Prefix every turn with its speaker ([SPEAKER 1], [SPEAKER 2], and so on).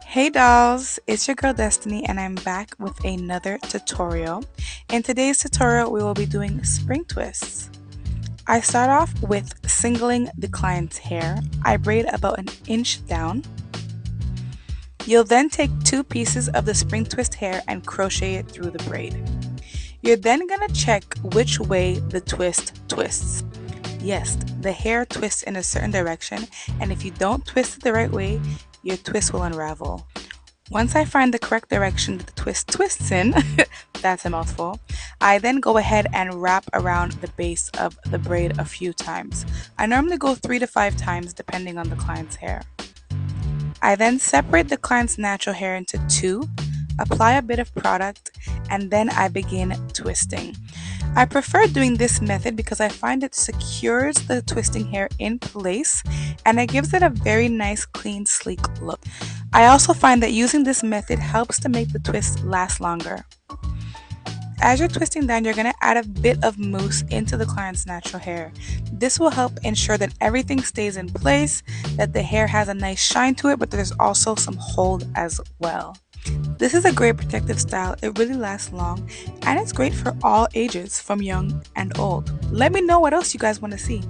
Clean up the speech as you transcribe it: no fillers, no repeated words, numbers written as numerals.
[SPEAKER 1] Hey dolls, it's your girl Destiny and I'm back with another tutorial. In today's tutorial, we will be doing spring twists. I start off with singling the client's hair. I braid about an inch down. You'll then take two pieces of the spring twist hair and crochet it through the braid. You're then going to check which way the twist twists. Yes, the hair twists in a certain direction, and if you don't twist it the right way, your twist will unravel. Once I find the correct direction that the twist twists in, that's a mouthful, I then go ahead and wrap around the base of the braid a few times. I normally go 3 to 5 times depending on the client's hair. I then separate the client's natural hair into two, apply a bit of product, and then I begin twisting. I prefer doing this method because I find it secures the twisting hair in place and it gives it a very nice, clean, sleek look. I also find that using this method helps to make the twist last longer. As you're twisting down, you're going to add a bit of mousse into the client's natural hair. This will help ensure that everything stays in place, that the hair has a nice shine to it, but there's also some hold as well. This is a great protective style, it really lasts long, and it's great for all ages, from young and old. Let me know what else you guys want to see.